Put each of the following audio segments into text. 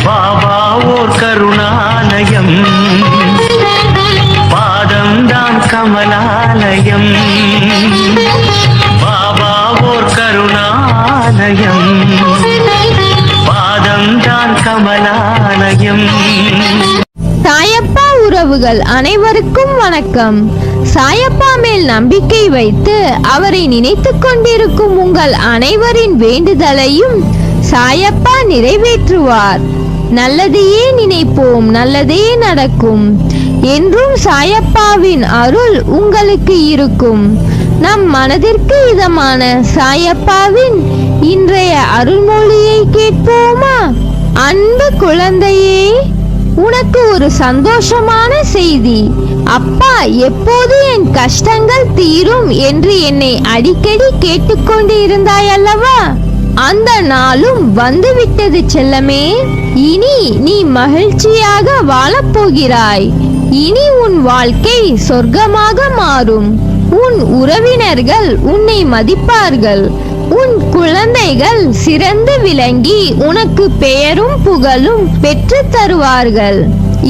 பாபா ஓர் கருணாலயம், பாதம்தான் கமலாலயம். பாபா ஓர் கருணாலயம், பாதம்தான் கமலாலயம். சாயப்பா உறவுகள் அனைவருக்கும் வணக்கம். சாயப்பா மேல் நம்பிக்கை வைத்து அவரை நினைத்துக் கொண்டிருக்கும் உங்கள் அனைவரின் வேண்டுதலையும் சாயப்பா நிறைவேற்றுவார். நல்லதையே நினைப்போம், நல்லதே நடக்கும் என்றும் சாயப்பாவின் அருள் உங்களுக்கு இருக்கும். நம் மனதிற்கு இதமான சாயப்பாவின் இன்றைய அருள்மொழியை கேட்போமா? அன்பு குழந்தையே, உனக்கு ஒரு சந்தோஷமான செய்தி. அப்பா எப்போது என் கஷ்டங்கள் தீரும் என்று என்னை அடிக்கடி கேட்டுக்கொண்டு இருந்தாய் அல்லவா? அந்த நாளும் வந்துவிட்டது செல்லமே. இனி நீ மகிழ்ச்சியாக வாழப்போகிறாய். இனி உன் வாழ்க்கை சொர்க்கமாக மாறும். உன் உறவினர்கள் உன்னை மதிப்பார்கள். உன் குழந்தைகள் சிறந்து விளங்கி உனக்கு பெயரும் புகழும் பெற்று தருவார்கள்.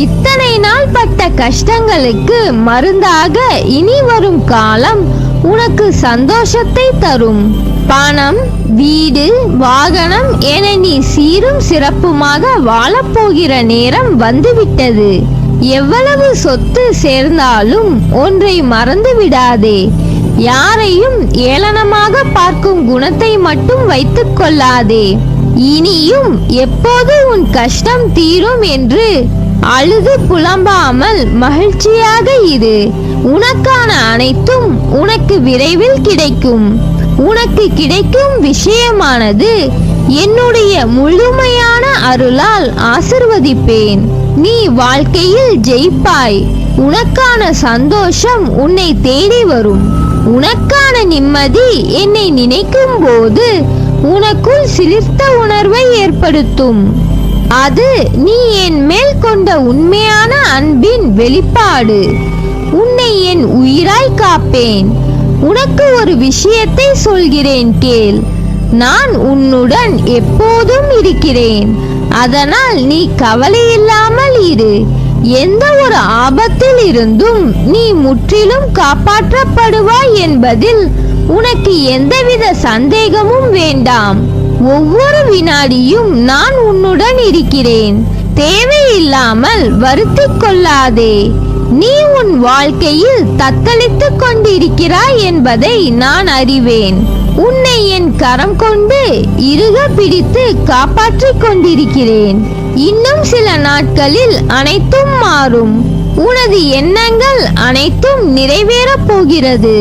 இத்தனை நாள் பட்ட கஷ்டங்களுக்கு மருந்தாக இனி வரும் காலம் உனக்கு சந்தோஷத்தை தரும். பணம், வீடு, வாகனம் என நீ சீரும் சிறப்புமாக வாழப்போகிற நேரம் வந்துவிட்டது. எவ்வளவு சொத்து சேர்ந்தாலும் ஒன்றை மறந்து விடாதே. யாரையும் ஏளனமாக பார்க்கும் குணத்தை மட்டும் வைத்துக் கொள்ளாதே. இனியும் எப்போது உன் கஷ்டம் தீரும் என்று அழுது புலம்பாமல் மகிழ்ச்சியாக இரு. உனக்கான அனைத்தும் உனக்கு விரைவில் கிடைக்கும். உனக்கு கிடைக்கும் விஷயமானது என்னுடைய முழுமையான அருளால் ஆசிர்வதிப்பேன். நீ வாழ்க்கையில் ஜெயிப்பாய். உனக்கான சந்தோஷம் உன்னை தேடி வரும். உனக்கான நிம்மதி என்னை நினைக்கும் போது உனக்குள் சிலிர்த்த உணர்வை ஏற்படுத்தும். அது நீ என் மேல் கொண்ட உண்மையான அன்பின் வெளிப்பாடு. உன்னை என் உயிராய் காப்பேன். உனக்கு ஒரு விஷயத்தை சொல்கிறேன், கேள். நான் உன்னுடன் எப்போதும் இருக்கிறேன். அதனால் நீ கவலையில்லாமல் இரு. எந்த ஒரு ஆபத்தில் இருந்தும் நீ முற்றிலும் காப்பாற்றப்படுவாய் என்பதில் உனக்கு எந்தவித சந்தேகமும் வேண்டாம். ஒவ்வொரு வினாடியும் நான் உன்னுடன் இருக்கிறேன். தேவையில்லாமல் வருத்திக் கொள்ளாதே. நீ உன் வாழ்க்கையில் தத்தளித்துக் கொண்டிருக்கிறாய் என்பதை நான் அறிவேன். உன்னை என் கரம் கொண்டு இறுக பிடித்து காப்பாற்றிக் கொண்டிருக்கிறேன். இன்னும் சில நாட்களில் அனைத்தும் மாறும். உனது எண்ணங்கள் அனைத்தும் நிறைவேறப் போகிறது.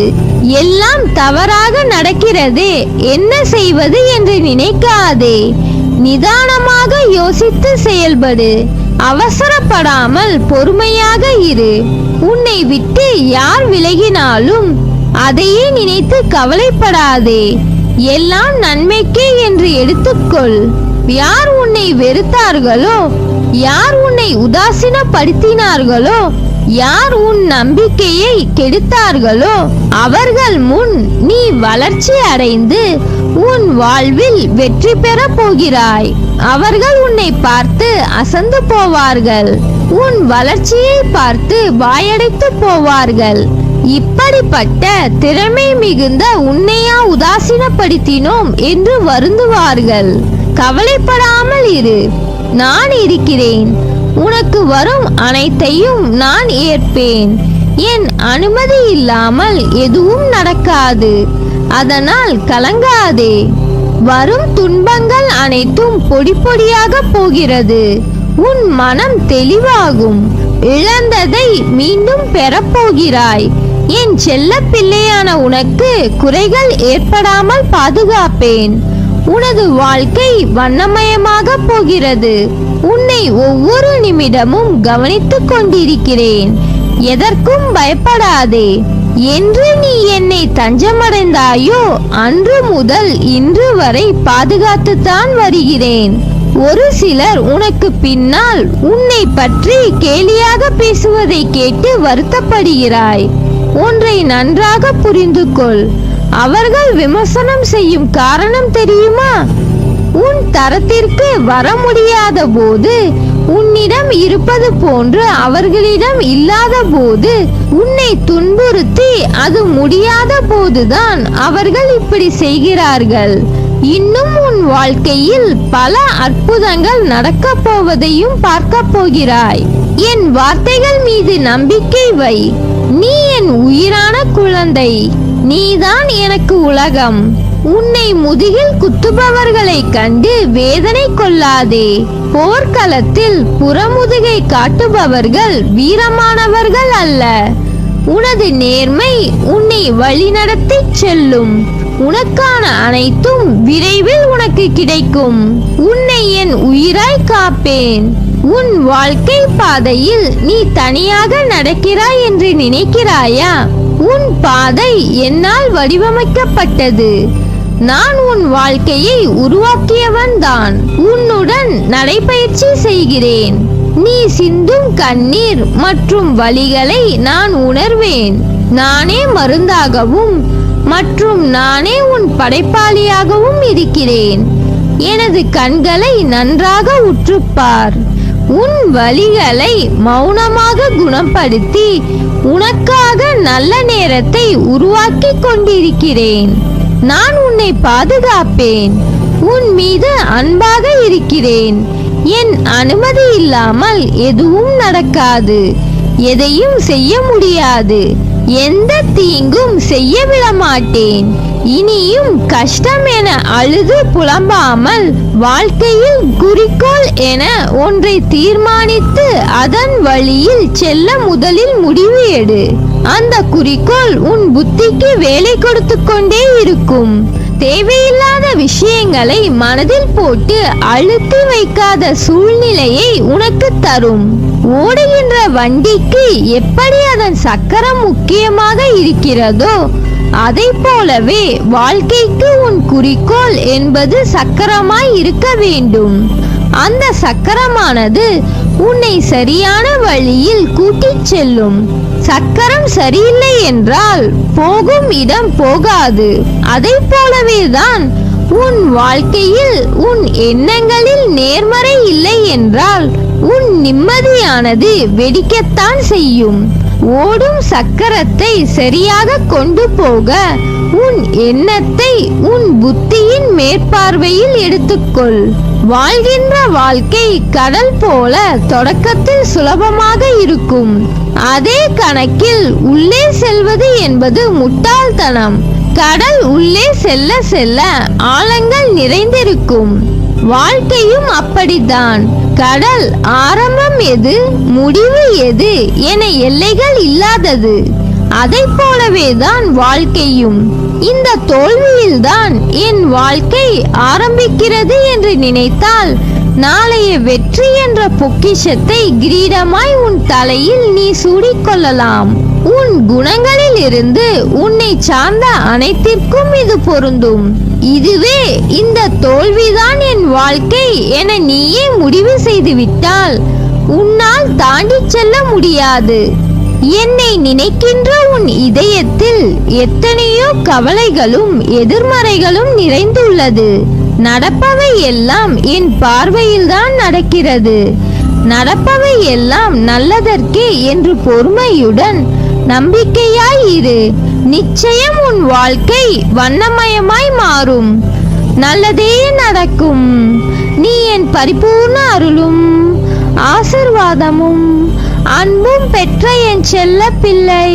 எல்லாம் தவறாக நடக்கிறதே, என்ன செய்வது என்று நினைக்காதே. நிதானமாக யோசித்து செயல்படு. அவசரப்படாமல் பொறுமையாக இரு. உன்னை விட்டு யார் விலகினாலும் அதையே நினைத்து கவலைப்படாதே. எல்லாம் நன்மைக்கே என்று எடுத்துக்கொள். யார் உன்னை வெறுத்தார்களோ, யார் உன்னை உதாசீனப்படுத்தினார்களோ, யார் உன் நம்பிக்கையை கெடுத்தார்களோ அவர்கள் முன் நீ வளர்ச்சி அடைந்து உன் வாழ்வில் வெற்றி பெற போகிறாய். அவர்கள் உன்னை பார்த்து அசந்து போவார்கள். உன் வளர்ச்சியை பார்த்து வாயடைத்து போவார்கள். இப்படிப்பட்ட திறமை மிகுந்த உன்னையா உதாசீனப்படுத்தினோம் என்று வருந்துவார்கள். கவலைப்படாமல் இரு. நான் இருக்கிறேன். உனக்கு வரும் அனைத்தையும் நான் ஏற்பேன். என் அனுமதி இல்லாமல் எதுவும் நடக்காது. அதனால் கலங்காதே. வரும் துன்பங்கள் அனைத்தும் பொடி பொடியாக போகிறது. உன் மனம் தெளிவாகும். இழந்ததை மீண்டும் பெறப்போகிறாய். என் செல்ல பிள்ளையான உனக்கு குறைகள் ஏற்படாமல் பாதுகாப்பேன். உனது வாழ்க்கை வண்ணமயமாக போகிறது. உன்னை ஒவ்வொரு நிமிடமும் கவனித்துக் கொண்டிருக்கிறேன். எதற்கும் பயப்படாதே. என்று நீ என்னை தஞ்சமடைந்தாயோ அன்று முதல் இன்று வரை பாதுகாத்துத்தான் வருகிறேன். ஒரு சிலர் உனக்கு பின்னால் உன்னை பற்றி கேலியாக பேசுவதை கேட்டு வருத்தப்படுகிறாய். ஒன்றை நன்றாக புரிந்து கொள். அவர்கள் விமர்சனம் செய்யும் காரணம் தெரியுமா? உன் தரத்திற்கு வர முடியாத போது, உன்னிடம் இருப்பது போன்று அவர்களிடம் இல்லாத போது, உன்னை துன்புறுத்தி அது முடியாத போதுதான் அவர்கள் இப்படி செய்கிறார்கள். இன்னும் உன் வாழ்க்கையில் பல அற்புதங்கள் நடக்கப் போவதையும் பார்க்க போகிறாய். என் வார்த்தைகள் மீது நம்பிக்கை வை. நீ என் உயிரான குழந்தை. நீதான் எனக்கு உலகம். உன்னை முதுகில் குத்துபவர்களை கண்டு வேதனை கொள்ளாதே. போர்க்களத்தில் புறமுதுகை காட்டுபவர்கள் வீரமானவர்கள் அல்ல. உனது நேர்மை உன்னை வழிநடத்தி செல்லும். உனக்கான அனைத்தும் விரைவில் உனக்கு கிடைக்கும். உன்னை என் உயிராய் காப்பேன். உன் வாழ்க்கை பாதையில் நீ தனியாக நடக்கிறாய் என்று நினைக்கிறாயா? உன் பாதை என்னால் வடிவமைக்கப்பட்டது. நான் உன் வாழ்க்கையை உருவாக்கியவன் தான். உன்னுடன் நடைபயிற்சி செய்கிறேன். நீ சிந்தும் கண்ணீர் மற்றும் வலிகளை நான் உணர்வேன். நானே மருந்தாகவும் மற்றும் நானே உன் படைப்பாளியாகவும் இருக்கிறேன். எனது கண்களை நன்றாக உற்றுப்பார். உன் வலிகளை மௌனமாக குணப்படுத்தி உனக்காக நல்ல நேரத்தை உருவாக்கி கொண்டிருக்கிறேன். நான் உன்னை பாதுகாப்பேன். உன் மீது அன்பாக இருக்கிறேன். என் அனுமதி இல்லாமல் எதுவும் நடக்காது. எதையும் செய்ய முடியாது. எந்த தீங்கும் செய்ய விட மாட்டேன். இனியும் கஷ்டம் என அழுது புலம்பாமல் வாழ்க்கையில் குறிக்கோள் என ஒன்றை தீர்மானித்து அதன் வழியில் செல்ல முதலில் முடிவு எடு. அந்த குறிக்கோள் உன் புத்திக்கு வேலை கொடுத்து கொண்டே இருக்கும். தேவையில்லாத விஷயங்களை மனதில் போட்டு அழுத்தி வைக்காத சூழ்நிலையை உனக்கு தரும். ஓடுகின்ற வண்டிக்கு எப்படி அதன் சக்கரம் முக்கியமாக இருக்கிறதோ, அதை போலவே வாழ்க்கைக்கு உன் குறிக்கோள் என்பது சக்கரமாய் இருக்க வேண்டும். அந்த சக்கரமானது உன்னை சரியான வழியில் கூட்டிச் செல்லும். சக்கரம் சரியில்லை என்றால் போகும் இடம் போகாது. அதை போலவே தான் உன் வாழ்க்கையில் உன் எண்ணங்களில் நேர்மறை இல்லை என்றால் உன் நிம்மதியானது வெடிக்கத்தான் செய்யும். ஓடும் சக்கரத்தை சரியாக கொண்டு போக உன் எண்ணத்தை உன் புத்தியின் மேற்பார்வையில் எடுத்துக்கொள். வாழ்கின்ற வாழ்க்கை கடல் போல தொடக்கத்தில் சுலபமாக இருக்கும். அதே கணக்கில் உள்ளே செல்வது என்பது முட்டாள்தனம். கடல் உள்ளே செல்ல செல்ல ஆழங்கள் நிறைந்திருக்கும். வாழ்க்கையும் அப்படித்தான். கடல் ஆரம்பம் எது, முடிவு எது என எல்லைகள் இல்லாதது. அதை போலவே தான் வாழ்க்கையும். இந்த தோல்வியில்தான் என் வாழ்க்கை ஆரம்பிக்கிறது என்று நினைத்தால் நாளைய வெற்றி என்ற பொக்கிஷத்தை கிரீடமாய் உன் தலையில் நீ சூடிக்கொள்ளலாம். உன் குணங்களில் இருந்து உன்னை சார்ந்த அனைத்திற்கும் இது பொருந்தும். இதுவே இந்த தோல்விதான் என் வாழ்க்கை என நீயே முடிவு செய்துவிட்டால் உன்னால் தாண்டி செல்ல முடியாது. என்னை நினைக்கின்ற உன் இதயத்தில் எத்தனையோ கவலைகளும் எதிர்மறைகளும் நிறைந்துள்ளது. நடப்பவை எல்லாம் என் பார்வையில்தான் நடக்கிறது. நடப்பவை எல்லாம் நல்லதற்கே என்று பொறுமையுடன் நம்பிக்கையாய் இரு. நிச்சயம் உன் வாழ்க்கை வண்ணமயமாய் மாறும். நல்லதே நடக்கும். நீ என் பரிபூர்ண அருளும் ஆசிர்வாதமும் அன்பும் பெற்ற என் செல்ல பிள்ளை.